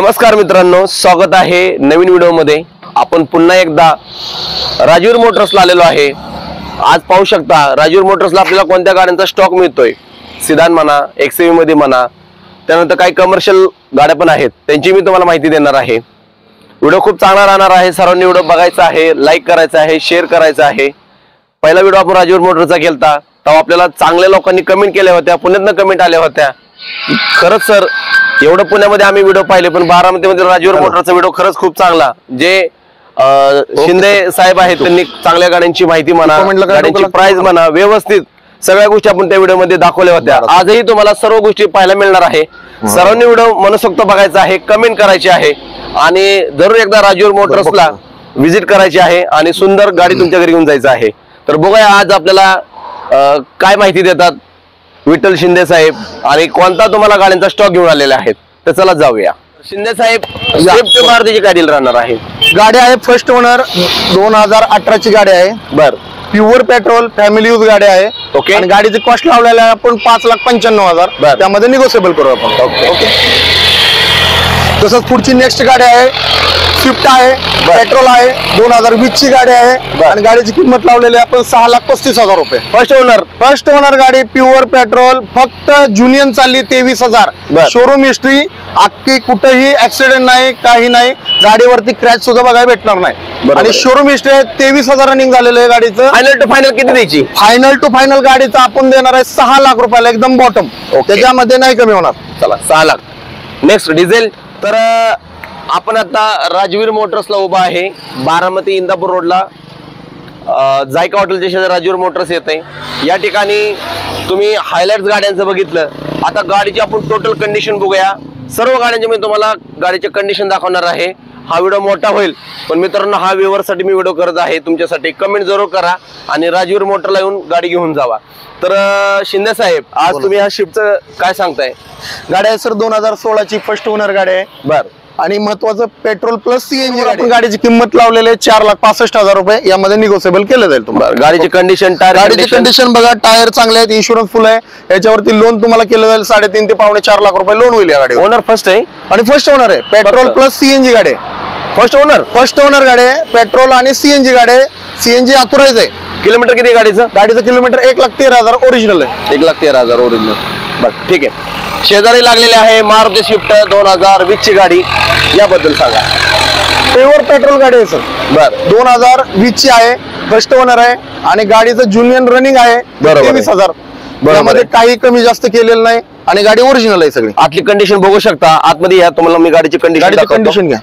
नमस्कार मित्रांनो, स्वागत आहे नवीन व्हिडिओमध्ये। आपण पुन्हा एकदा राजवीर मोटर्सला आलेलो आहे। आज पाहू शकता राजवीर मोटर्सला आपल्याला कोणत्या गाड्यांचा स्टॉक मिळतोय। सिडान म्हणा, एक्सयूव्ही मध्ये म्हणा, त्यानंतर काही कमर्शियल गाड्या पण आहेत, त्यांची मी तुम्हाला माहिती देणार आहे। व्हिडिओ खूप चांगला राहणार आहे, सर्वांनी व्हिडिओ बघायचा आहे, लाईक करायचा आहे, शेअर करायचा आहे। पहिला व्हिडिओ आपण राजवीर मोटर्सचा केलता तेव्हा आपल्याला चांगल्या लोकांनी कमेंट केल्या होत्या, पुण्यातनं कमेंट आल्या होत्या। खरंच सर, एवढं पुण्यामध्ये आम्ही व्हिडिओ पाहिले, पण बारामतीमध्ये राजवीर मोटरचा व्हिडिओ खरंच खूप चांगला, जे शिंदे साहेब आहेत त्यांनी चांगल्या गाड्यांची माहिती म्हणा, गाड्यांची प्राइस म्हणा, व्यवस्थित सगळ्या गोष्टी आपण त्या व्हिडिओ मध्ये दाखवल्या होत्या। आजही तुम्हाला सर्व गोष्टी पाहायला मिळणार आहे। सर्वांनी व्हिडिओ मनसोक्त बघायचा आहे, कमेंट करायची आहे आणि जरूर एकदा राजवीर मोटर्सला व्हिजिट करायची आहे आणि सुंदर गाडी तुमच्या घरी घेऊन जायचं आहे। तर बघूया आज आपल्याला काय माहिती देतात विठ्ठल शिंदे साहेब आणि कोणता तुम्हाला गाड्यांचा स्टॉक घेऊन आलेले आहेत। तर चला जाऊया। शिंदे साहेब, स्विफ्ट मारुतीची गाडी राहणार आहे। गाडी आहे फर्स्ट ओनर, 2018 ची गाडी आहे। बर, प्युअर पेट्रोल फॅमिली यूज गाडी आहे। ओके। आणि गाडीची कॉस्ट लावलेला आहे आपण 5,95,000, त्यामध्ये निगोशिएबल करू आपण। ओके। तसंच पुढची नेक्स्ट गाडी आहे स्विफ्ट आहे, पेट्रोल आहे, 2020 ची गाडी आहे आणि गाडीची किंमत लावलेली आहे आपण 6,35,000 रुपये। फर्स्ट ओनर गाडी, प्युअर पेट्रोल, फक्त जुनियन चालली 23,000। शोरूम हिस्ट्री अख्खी, कुठेही ऍक्सिडेंट नाही, काही नाही, गाडीवरती क्रॅच सुद्धा बघायला भेटणार नाही। आणि शोरूम हिस्ट्री 23,000 रनिंग झालेलं आहे गाडीचं। फायनल टू फायनल किती द्यायची? फायनल टू फायनल गाडीचा आपण देणार आहे 6 लाख रुपयाला, एकदम बॉटम, त्याच्यामध्ये नाही कमी होणार। चला 6 लाख। Next diesel. तर आपण आता राजवीर मोटर्सला उभा आहे, बारामती इंदापूर रोडला जायका हॉटेलच्या शेजारी राजवीर मोटर्स येत आहे। या ठिकाणी तुम्ही हायलाइट्स गाड्यांचं बघितलं, आता गाडीची आपण टोटल कंडिशन बघूया। सर्व गाड्यांची मी तुम्हाला गाडीचे कंडिशन दाखवणार आहे। हा व्हिडिओ मोठा होईल, पण मित्रांनो हा व्ह्यूअरसाठी मी व्हिडिओ करत आहे तुमच्यासाठी। कमेंट जरूर करा आणि राजवीर मोटरला येऊन गाडी घेऊन जावा। तर शिंदे साहेब, आज तुम्ही ह्या शिफ्टचं काय सांगताय? गाडी आहे सर 2016 ची फर्स्ट ओनर गाडी आहे। बर, आणि महत्वाचं पेट्रोल प्लस सीएनजी गाडी। गाडीची किंमत लावलेली आहे 4,65,000 रुपये, यामध्ये निगोशिएबल केलं जाईल तुम्हाला। गाडीची कंडिशन, टायर गाडीची कंडिशन बघा, टायर चांगले आहेत, इन्शुरन्स फुल आहे, याच्यावरती लोन तुम्हाला केलं जाईल 3.5 ते पावणे 4 लाख रुपये लोन होईल या गाडी। ओनर फर्स्ट आहे आणि फर्स्ट ओनर आहे, पेट्रोल प्लस सीएनजी गाडी आहे। फर्स्ट ओनर गाडी आहे, पेट्रोल आणि सीएनजी गाडी आहे। सीएनजी ऑथराइज आहे। किलोमीटर किती गाडीचं? गाडीचं किलोमीटर 1,13,000 ओरिजिनल आहे। 1,13,000 ओरिजिनल। बर, ठीक आहे। शेजारी लागलेले आहे मारुती स्विफ्ट 2020 ची गाडी, याबद्दल सांगा। प्युअर पेट्रोल गाडी आहे सर। बर, 2020 ची आहे, फर्स्ट ओनर आहे आणि गाडीचं जुनियन रनिंग आहे 23,000। यामध्ये काही कमी जास्त केलेलं नाही आणि गाडी ओरिजिनल आहे सगळी। आतली कंडिशन बघू शकता, आतमध्ये या, तुम्हाला मी गाडीची कंडिशन घ्या।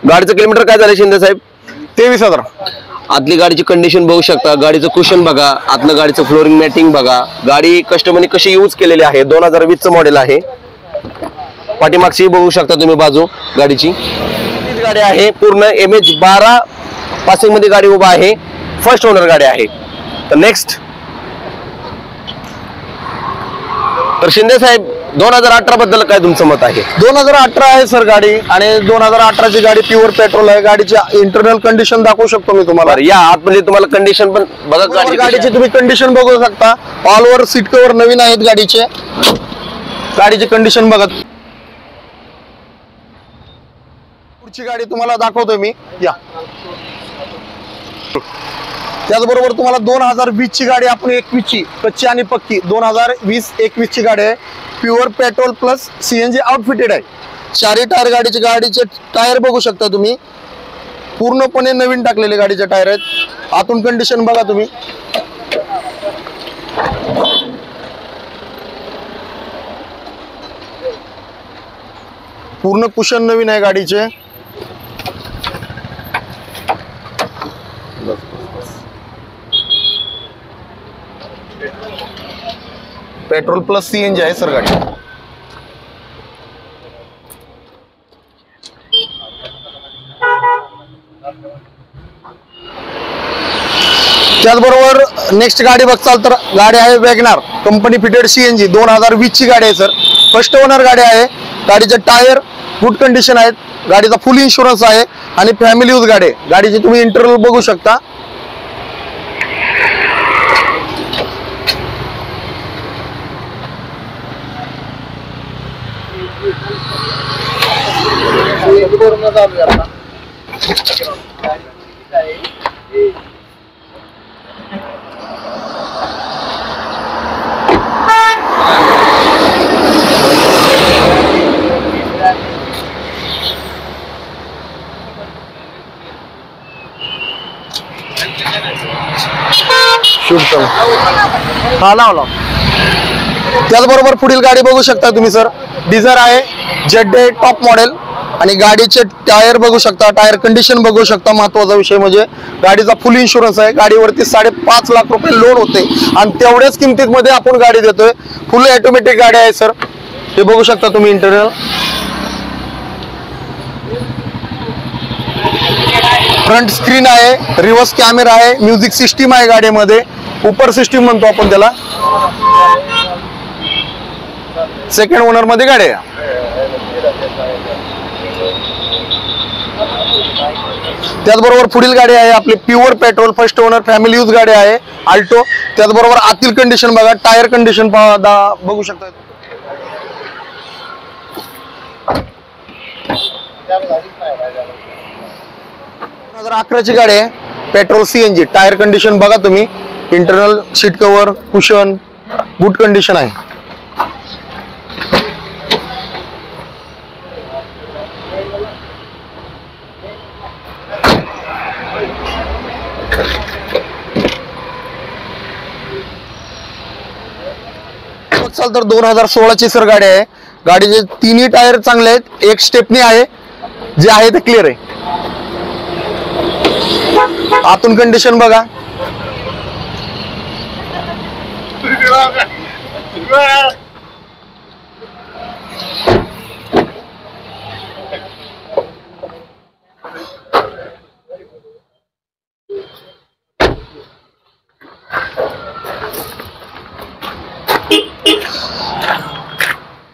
गाडीचं किलोमीटर काय झालं शिंदे साहेब? 23,000। आतली गाडीची कंडिशन बघू शकता, गाडीचं कुशन बघा, आतलं गाडीचं फ्लोरिंग मॅटिंग बघा, गाडी कस्टमरने कशी यूज केलेली आहे। 2020 चं मॉडेल आहे। पाठीमागची बघू शकता तुम्ही बाजू गाडीची। गाडी आहे पूर्ण MH12 पासिंग मध्ये गाडी उभा आहे, फर्स्ट ओनर गाडी आहे। तर नेक्स्ट, तर शिंदे साहेब 2018 बद्दल काय तुमचं मत आहे? 2018 आहे सर गाडी, आणि 2018 ची गाडी प्युअर पेट्रोल आहे। गाडीची इंटरनल कंडिशन दाखवू शकतो मी तुम्हाला। या आतमध्ये तुम्हाला कंडिशन पण बघा, गाडीची तुम्ही कंडिशन बघू शकता। ऑल ओव्हर सीट कव्हर नवीन आहेत गाडीचे। गाडीची कंडिशन बघा। पुढची गाडी तुम्हाला दाखवतोय मी, या। त्याचबरोबर तुम्हाला 2020 ची गाडी, आपण 21 ची कच्ची आणि पक्की 2020-21 ची गाडी आहे। प्युअर पेट्रोल प्लस सीएनजी आउटफिटेड आहे। 4 टायर गाडीचे टायर बघू शकता तुम्ही, पूर्णपणे नवीन टाकलेले गाडीचे टायर आहेत। आतून कंडिशन बघा तुम्ही, पूर्ण कुशन नवीन आहे गाडीचे। पेट्रोल प्लस सीएनजी आहे सर गाडी। त्याचबरोबर नेक्स्ट गाडी बघताल तर गाडी आहे वॅगनार, कंपनी फिटेड सीएनजी, 2020 ची गाडी आहे सर। फर्स्ट ओनर गाडी आहे। गाडीचे टायर गुड कंडिशन आहेत, गाडीचा फुल इन्शुरन्स आहे आणि फॅमिली यूज गाडी आहे। गाडीची तुम्ही इंटरव्ह्यू बघू शकता। हा लाव. त्याचबरोबर पुढील गाडी बघू शकता तुम्ही सर, डिझायर आहे, जेड टॉप मॉडेल. आणि गाडीचे टायर बघू शकता, टायर कंडिशन बघू शकता. महत्वाचा विषय म्हणजे गाडीचा फुल इन्शुरन्स आहे. गाडीवरती 5.5 लाख रुपये लोन होते आणि तेवढ्याच किमतीमध्ये आपण गाडी देतोय. फुल ऑटोमॅटिक गाडी आहे सर, हे बघू शकता तुम्ही. इंटेरियर फ्रंट स्क्रीन आहे, रिव्हर्स कॅमेरा आहे, म्युझिक सिस्टीम आहे गाडीमध्ये, उपर सिस्टीम म्हणतो आपण त्याला. सेकंड ओनर मध्ये गाडी आहे. त्याचबरोबर पुढील गाडी आहे आपली pure petrol first owner family use गाडी आहे आल्टो. त्याचबरोबर आतील कंडिशन बघा, टायर कंडिशन बघू शकता. 2011 ची गाडी आहे, पेट्रोल CNG. टायर कंडिशन बघा तुम्ही, internal seat cover, cushion, good condition आहे. चाल तर 2016 ची सर गाडी आहे. गाडीचे तिन्ही टायर चांगले आहेत, एक स्टेपनी आहे, जे आहे ते क्लिअर आहे. आतून कंडिशन बघा.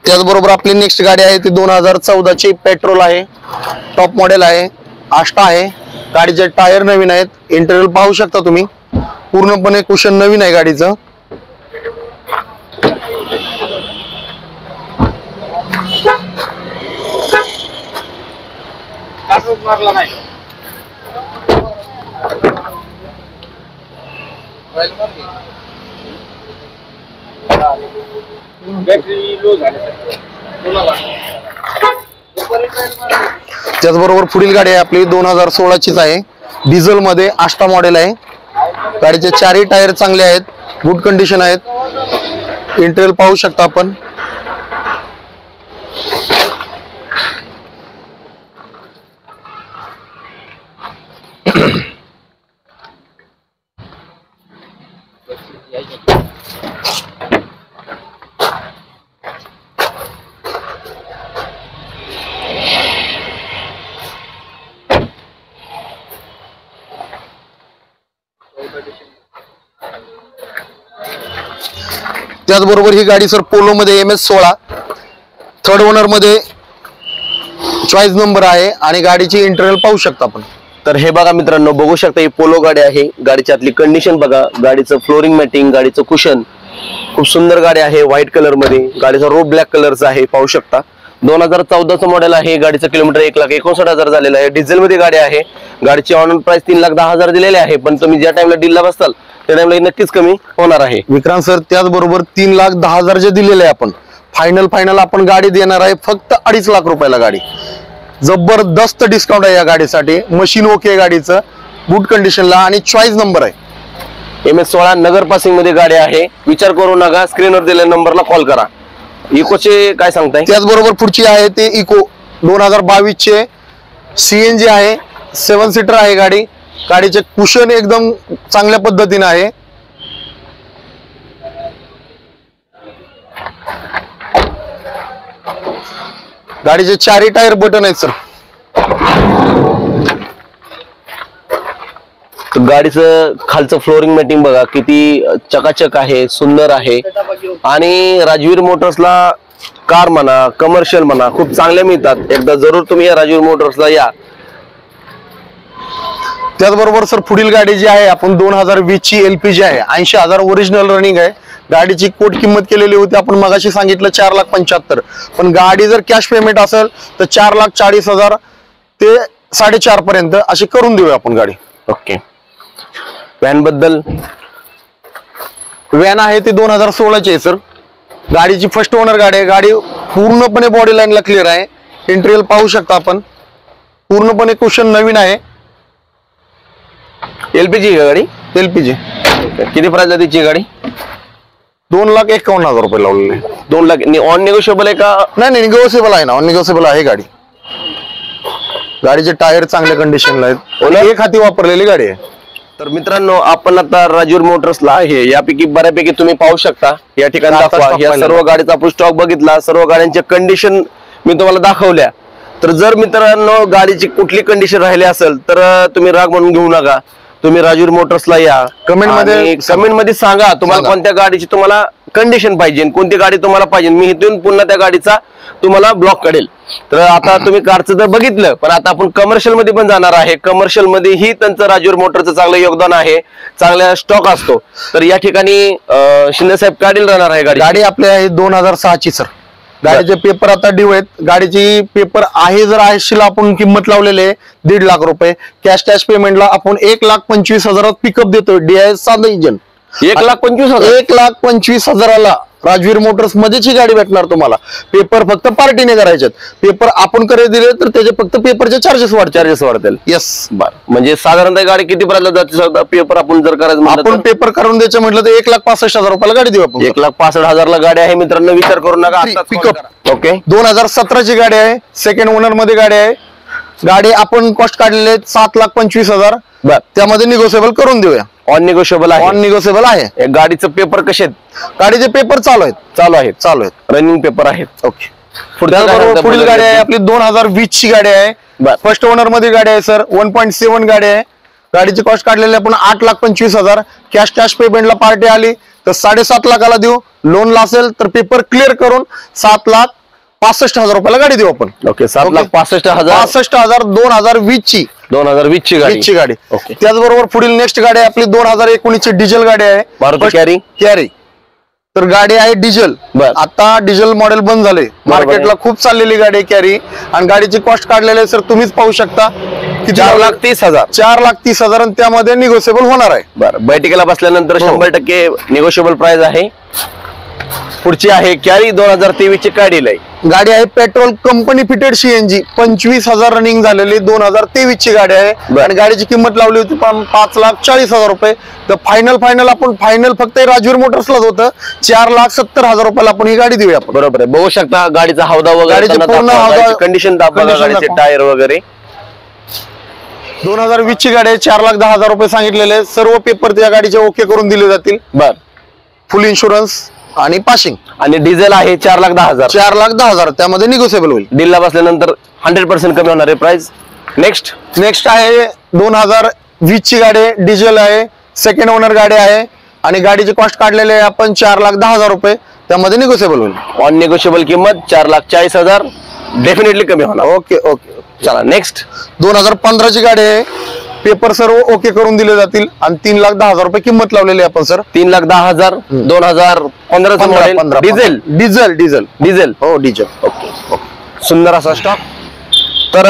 त्याचबरोबर आपली नेक्स्ट गाडी आहे ती 2014 ची पेट्रोल आहे, टॉप मॉडेल आहे, आष्टा आहे. गाडीचे टायर नवीन आहेत, इंटेरियर पाहू शकता तुम्ही, पूर्णपणे कुशन नवीन आहे गाडीचं. त्याचबरोबर पुढील गाडी आहे आपली 2016 चीच आहे, डिझेल मध्ये, आष्टा मॉडेल आहे. गाडीचे चारही टायर चांगले आहेत, गुड कंडिशन आहेत. इंटेरियर पाहू शकता आपण. त्याचबरोबर ही गाडी सर पोलो मध्ये MS16 थर्ड ओनर मध्ये चॉईस नंबर आहे आणि गाडीची इंटेरियर पाहू शकता आपण. तर हे बघा मित्रांनो, बघू शकता ही पोलो गाडी आहे. गाडीची आतली कंडिशन बघा, गाडीचं फ्लोरिंग मॅटिंग, गाडीचं कुशन, खूप सुंदर गाडी आहे. व्हाईट कलर मध्ये, गाडीचा रोप ब्लॅक कलरचा आहे, पाहू शकता. 2014 मॉडेल आहे. गाडीचं किलोमीटर 1,59,000 झालेलं आहे. डिझेल मध्ये गाडी आहे. गाडीची ऑन प्राइस 3,10,000 दिलेली आहे, पण तुम्ही ज्या टाइमला डीलला बसताल त्या टाइमला नक्कीच कमी होणार आहे. विक्रांत सर, त्याचबरोबर 3,10,000 जे दिलेले आहे आपण, फायनल आपण गाडी देणार आहे फक्त 2.5 लाख रुपयाला. गाडी जबरदस्त डिस्काउंट आहे या गाडीसाठी. मशीन ओके गाडीचं, गुड कंडिशनला आणि चॉईस नंबर आहे. MS16 नगर पासिंग मध्ये गाडी आहे. विचार करू नका, स्क्रीनवर दिलेल्या नंबरला कॉल करा. इकोचे काय सांगताय? त्याचबरोबर पुढची आहे ते इको 2022 चे CNG आहे, 7 सीटर आहे गाडी. गाडीचे कुशन एकदम चांगल्या पद्धतीने आहे. गाडीचे चारही टायर बटन आहेत सर. गाडीचं खालचं फ्लोरिंग मॅटिंग बघा, किती चकाचक आहे, सुंदर आहे. आणि राजवीर मोटर्सला कार म्हणा, कमर्शियल म्हणा, खूप चांगले मिळतात. एकदा जरूर तुम्ही या राजवीर मोटर्सला या. त्याचबरोबर सर पुढील गाडी जी आहे आपण 2020 ची LPG आहे, 80,000 ओरिजिनल रनिंग आहे. गाडीची कोट किंमत केलेली होती आपण मगाशी सांगितलं 4,75,000, पण गाडी जर कॅश पेमेंट असेल तर 4,40,000 ते 4.5 पर्यंत अशी करून देऊया आपण गाडी. ओके. व्हॅन बद्दल? व्हॅन आहे ती 2016ची आहे सर. गाडीची फर्स्ट ओनर गाडी आहे. गाडी पूर्णपणे बॉडी लाईनला क्लिअर आहे. इंटेरियर पाहू शकता आपण, पूर्णपणे कुशन नवीन आहे. एलपीजी गाडी? एलपीजी. किती प्राइस आहे तिची गाडी? 2,51,000 रुपये लावलेले. 2 लाख. ऑन निगोशिएबल आहे का? नाही निगोशिएबल आहे ना, ऑन निगोशिएबल आहे गाडी. गाडीचे टायर चांगल्या कंडिशनला आहेत. एक हाती वापरलेली गाडी आहे. तर मित्रांनो, आपण आता राजूर मोटर्सला आहे. यापैकी बऱ्यापैकी तुम्ही पाहू शकता. या ठिकाणी दाखवा. या सर्व गाडीचा आपण स्टॉक बघितला, सर्व गाड्यांच्या कंडिशन मी तुम्हाला दाखवल्या. तर जर मित्रांनो गाडीची कुठली कंडिशन राहिली असेल तर तुम्ही राग म्हणून घेऊ नका. तुम्ही राजूर मोटर्सला या. कमेंट मध्ये सांगा तुम्हाला कोणत्या गाडीची तुम्हाला कंडिशन पाहिजे, कोणती गाडी तुम्हाला पाहिजे. मी इथून पुन्हा त्या गाडीचा तुम्हाला ब्लॉक काढेल. तर आता तुम्ही कारचं तर बघितलं, पण आता आपण कमर्शियल मध्ये पण जाणार आहे. कमर्शियल मध्येही त्यांचं राजूर मोटरचं चांगलं योगदान आहे, चांगला स्टॉक असतो. तर या ठिकाणी शिंदे साहेब काढील राहणार आहे गाडी. गाडी आपल्या आहे 2006ची सर. गाडीचे पेपर आता ड्यू आहेत. गाडीची पेपर आहे जर आहेशीला आपण किंमत लावलेली आहे 1.5 लाख रुपये. कॅश पेमेंटला आपण 1,25,000 पिकअप देतोय. DIS साधं इंजन. 1,25,000. 1,25,000ला राजवीर मोटर्स मध्येच ही गाडी भेटणार तुम्हाला. पेपर फक्त पार्टीने करायचे. पेपर आपण करे दिले तर त्याचे फक्त पेपरचे चार्जेस वाढतील. येस. बरं, म्हणजे साधारणतः गाडी किती पर्यंत जाते? पेपर आपण जर करायचं आपण पेपर करून द्यायचं म्हटलं तर 1,65,000 रुपयाला गाडी देऊ आपण. 1,65,000 गाडी आहे मित्रांनो, विचार करू नका. पिकअप. ओके. 2017ची गाडी आहे. सेकंड ओनर मध्ये गाडी आहे. गाडी आपण कॉस्ट काढलेले 7,25,000. त्यामध्ये निगोशिएबल करून देऊया. ऑन निगोशिएबल आहे. ऑन निगोशिएबल आहे. गाडीचं पेपर कसे आहेत? गाडीचे पेपर चालू आहेत. रनिंग पेपर आहेत. ओके. पुढील गाडी आहे आपली 2020ची गाडी आहे. फर्स्ट ओनर मध्ये गाडी आहे सर. 1.7 गाडी आहे. गाडीची कॉस्ट काढलेली आपण 8,25,000. कॅश पेमेंटला पार्टी आली तर 7.5 लाखाला देऊ. लोनला असेल तर पेपर क्लिअर करून 7,65,000 रुपयाला गाडी देऊ आपण. ओके. 7,65,000. 65,000 2020ची. 2020ची गाडी. ओके. त्याचबरोबर पुढील नेक्स्ट गाडी आहे आपली 2019ची डिझेल गाडी आहे. मारुती कॅरी. तर गाडी आहे डिझेल. आता डिझेल मॉडेल बंद झाले. मार्केटला खूप चाललेली गाडी आहे कॅरी. आणि गाडीची कॉस्ट काढलेली आहे सर, तुम्हीच पाहू शकता. 4,30,000. 4,30,000 आणि त्यामध्ये निगोशिएबल होणार आहे. बरं, बैठकीला बसल्यानंतर 100% निगोशिएबल प्राइस आहे. पुढची आहे कॅरी 2023ची काढील आहे. गाडी आहे petrol company fitted CNG. 25,000 running झालेली 2023ची गाडी आहे. आणि गाडीची किंमत लावली होती 5,40,000 रुपये. तर फायनल आपण फक्त राजवीर मोटर्सलाच होतं 4,70,000 रुपयाला आपण ही गाडी देऊया. बरोबर आहे. बघू शकता गाडीचा हौदा वगैरे, कंडिशन, गाडीचे टायर वगैरे. 2020ची गाडी आहे. 4,10,000 रुपये सांगितलेले. सर्व पेपर त्या गाडीचे ओके करून दिले जातील. फुल इन्शुरन्स आणि पासिंग. आणि डिझेल आहे 4,10,000. 4,10,000 त्यामध्ये निगोशिएबल होईल. डीलला बसल्यानंतर 100% कमी होणार आहे प्राइस. नेक्स्ट आहे 2020ची गाडी आहे. डिझेल आहे. सेकंड ओनर गाडी आहे. आणि गाडीची कॉस्ट काढलेली आहे आपण 4,10,000 रुपये. त्यामध्ये निगोशिएबल होईल. ऑन निगोशिएबल किंमत 4,40,000. डेफिनेटली कमी होणार. ओके. चला नेक्स्ट. 2015ची गाडी आहे. पेपर सर्व ओके करून दिले जातील. आणि 3,10,000 रुपये किंमत लावलेली आहे आपण सर. 3,10,000. 2015 मॉडेल. डिझेल. हो डिझेल. ओके. सुंदर असा स्टॉक. तर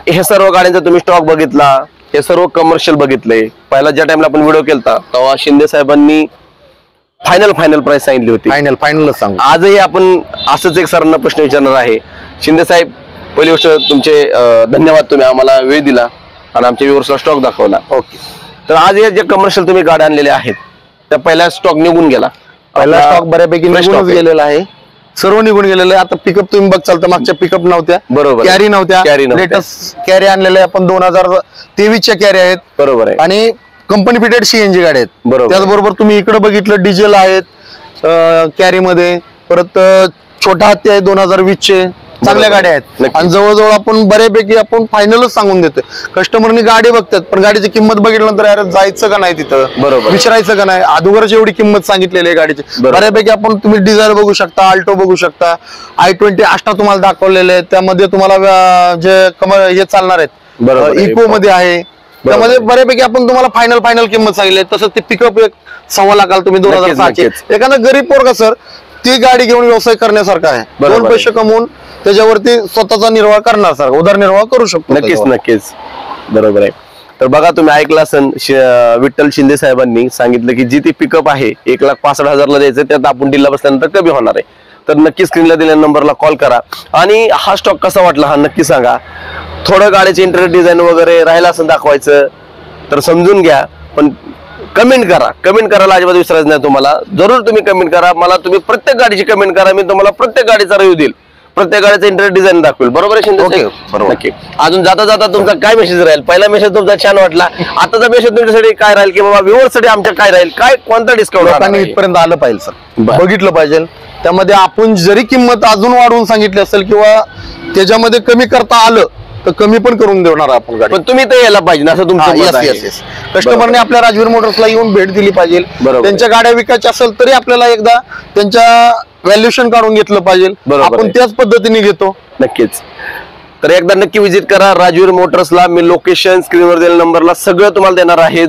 हे सर्व गाड्यांचा तुम्ही स्टॉक बघितला. हे सर्व कमर्शियल बघितले. पहिला ज्या टाइमला आपण व्हिडिओ केलता तेव्हा शिंदे साहेबांनी फायनल प्राइस सांगितली होती. फायनलच सांगू. आजही आपण असंच एक सरांना प्रश्न विचारणार आहे. शिंदे साहेब, पहिली गोष्ट तुमचे धन्यवाद. तुम्ही आम्हाला वेळ दिला आणि आमच्या व्ह्यूअर्सला स्टॉक दाखवला. ओके. तर आज हे जे कमर्शियल तुम्ही गाड्या आणलेल्या आहेत त्या पहिला स्टॉक निघून गेला. पहिला स्टॉक बऱ्यापैकी निघून गेलेला आहे. सर्व निघून गेलेलं आहे. आता पिकअप तुम्ही बघ चालतं, मागच्या पिकअप नव्हत्या. बरोबर. कॅरी नव्हत्या. लेटेस्ट कॅरी आणलेले आपण 2023च्या कॅरी आहेत. बरोबर आहे. आणि कंपनी फिटेड CNG गाडी आहेत. बरोबर. त्याचबरोबर तुम्ही इकडे बघितलं डिझेल आहेत कॅरी मध्ये. परत छोटा हत्ती आहे 2020चे. चांगल्या गाड्या आहेत. आणि जवळजवळ आपण बऱ्यापैकी आपण फायनलच सांगून देतोय. कस्टमरनी गाडी बघतात पण गाडीची किंमत बघितल्यानंतर यार जायचं का नाही तिथं, बरोबर विचारायचं का नाही. अगोदरच एवढी किंमत सांगितलेली आहे गाडीची. बऱ्यापैकी आपण तुम्ही डिझायर बघू शकता, आल्टो बघू शकता, i20 आष्टा तुम्हाला दाखवलेले आहे. त्यामध्ये तुम्हाला जे हे चालणार आहेत इको मध्ये आहे. त्यामध्ये बऱ्यापैकी आपण तुम्हाला फायनल किंमत सांगितली. तसंच ते पिकअप 1.25 लाखाला तुम्ही 2006चे. एखादा गरीब पोरगा सर ती गाडी घेऊन व्यवसाय करण्यासारखा आहे. बरोबर 2 पैसे कमवून त्याच्यावरती स्वतःचा निर्वाह करणार सारखा उदरनिर्वाह करू शकतो. नक्कीच नक्कीच बरोबर आहे. तर बघा तुम्ही ऐकलं असन विठ्ठल शिंदे साहेबांनी सांगितलं की जी ती पिकअप आहे 1,65,000 द्यायचं, त्यात आपण डीलला बसल्यानंतर कमी होणार आहे. तर नक्की स्क्रीनला दिलेल्या नंबरला कॉल करा. आणि हा स्टॉक कसा वाटला हा नक्की सांगा. थोडं गाडीचे इंटेरियर डिझाईन वगैरे राहिला असं दाखवायचं तर समजून घ्या, पण कमेंट करा. कमेंट करायला अजिबात विसरायचं नाही तुम्हाला. जरूर तुम्ही कमेंट करा. मला तुम्ही प्रत्येक गाडीची कमेंट करा. मी तुम्हाला प्रत्येक गाडीचा रिव्ह्यू देईल, प्रत्येक गाडीचं इंटेरियर डिझाईन दाखवेल. बरोबर आहे शिंदे साहेब? बरोबर. नक्की. अजून जाता जाता तुमचा काय मेसेज राहील? पहिला मेसेज तुमचा छान वाटला, आताचा मेसेज तुमच्यासाठी काय राहील, की बाबा व्ह्युअर्स साठी आमच्या काय राहील, काय कोणता डिस्काउंट लोकांनी इथपर्यंत आलं पाहिजे सर, बरं. बघितलं पाहिजे. त्यामध्ये आपण जरी किंमत अजून वाढवून सांगितली असेल किंवा त्याच्यामध्ये कमी करता आलं तर कमी पण करून देणार आपण गाडी. पण तुम्ही तर यायला पाहिजे असं तुमचं मत आहे. कस्टमरने आपल्या राजवीर मोटर्सला येऊन भेट दिली पाहिजे. बरोबर. त्यांच्या गाड्या विकायच्या असेल तरी आपल्याला एकदा त्यांच्या व्हॅल्युएशन काढून घेतलं पाहिजे. बरोबर आपण आहे. त्याच पद्धतीने घेतो. नक्कीच. तर एकदा नक्की विजिट करा राजवीर मोटर्सला. मी लोकेशन स्क्रीनवर दिलेल्या नंबरला सगळं तुम्हाला देणार आहे.